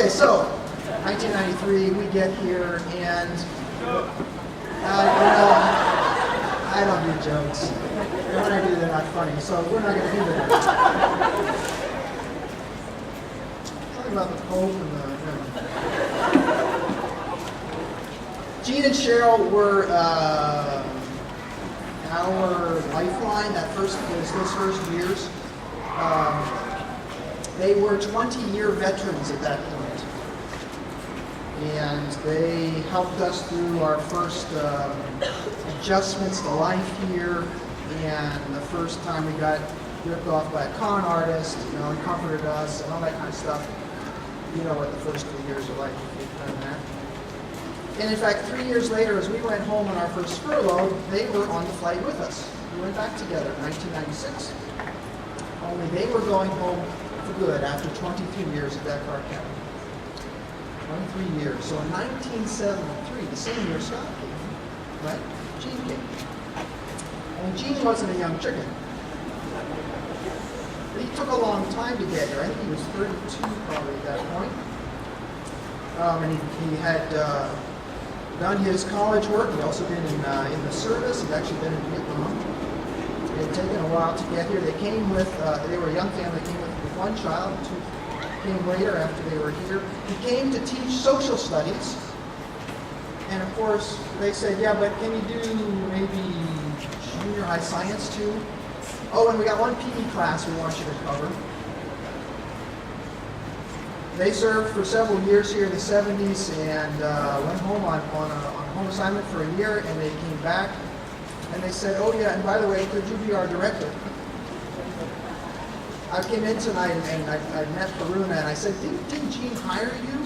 Okay, so 1993, we get here, and I don't do jokes. And when I do, they're not funny, so we're not going to do that. Talking about the Pope and the. Gene and Cheryl were our lifeline those first years. They were 20-year veterans at that point, and they helped us through our first adjustments to life here, and the first time we got ripped off by a con artist, and comforted us, and all that kind of stuff. You know what the first 2 years are like if you've done that. And in fact, 3 years later, as we went home on our first furlough, they were on the flight with us. We went back together in 1996. Only they were going home for good after 23 years at Dakar County. 23 years. So in 1973, the same year Scott came, right? Gene came. And Gene wasn't a young chicken. He took a long time to get here. I think he was 32 probably at that point. And he had done his college work. He'd also been in the service. He'd actually been in Vietnam. It had taken a while to get here. They came with, they were a young family. They came with one child. Two came later after they were here. He came to teach social studies. And of course, they said, yeah, but can you do maybe junior high science too? Oh, and we got one PE class we want you to cover. They served for several years here in the 70s and went home on a home assignment for a year, and they came back and they said, oh yeah, and by the way, could you be our director? I came in tonight and I met Karuna and I said, didn't Gene hire you?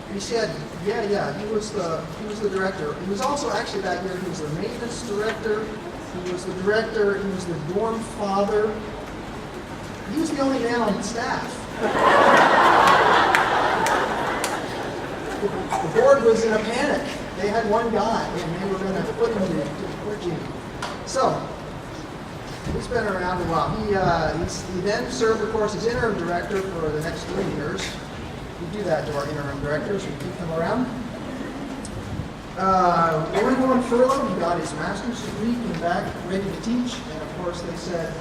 And he said, yeah, he was the director. He was also actually that year, he was the maintenance director, he was the director, he was the dorm father. He was the only man on the staff. The board was in a panic. They had one guy, and they were going to put him to poor Gene. So, he's been around a while. He then served, of course, as interim director for the next 3 years. We do that to our interim directors. We keep them around. They went on furlough. He got his master's degree, came back ready to teach, and of course they said,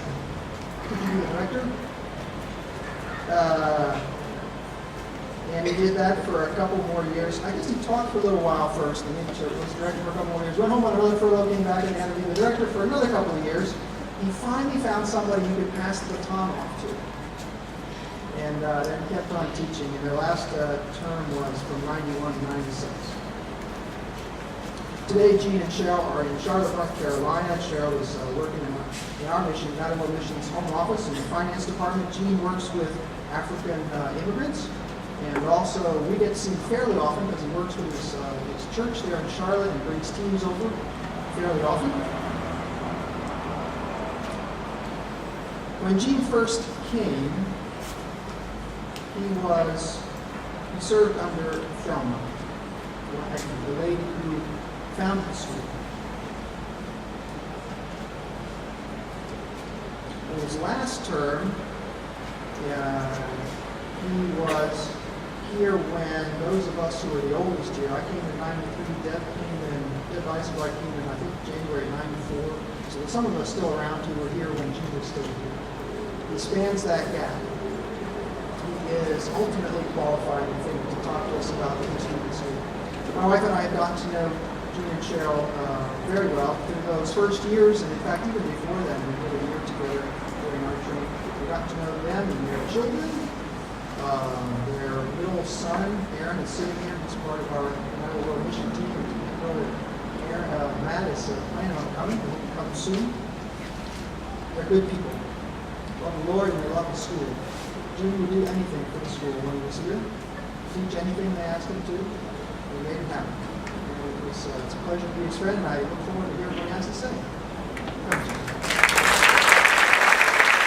could you be the director? And he did that for a couple more years. I guess he taught for a little while first, and then he was director for a couple more years. Went home on another furlough, came back, and had to be the director for another couple of years. He finally found somebody he could pass the baton off to. And then kept on teaching, and their last term was from 91 to 96. Today, Gene and Cheryl are in Charlotte, North Carolina. Cheryl is working in our mission, Matador Mission's home office in the finance department. Gene works with African immigrants, and also we get to see him fairly often because he works with his church there in Charlotte and brings teams over fairly often. When Gene first came, he served under Thelma, the lady who founded the school. In his last term, he was here when those of us who were the oldest here, I came in 93, Deb Weisbart came in, I think, January 94. So there's some of us still around who were here when Gene was still here. He spans that gap. He is ultimately qualified, I think, to talk to us about the history of the school. My wife and I had gotten to know Gene and Cheryl very well through those first years, and in fact, even before then, we did a year together during our training. We got to know them and their children. Their middle son, Aaron, is sitting here. He's part of our Matador mission team. Brother Matt is planning on coming. He'll come soon. They're good people. Love the Lord and they love the school. Jim would do anything for the school when he was here. Teach anything they asked him to. We made it happen. It's a pleasure to be his friend, and I look forward to hearing what he has to say. Thanks.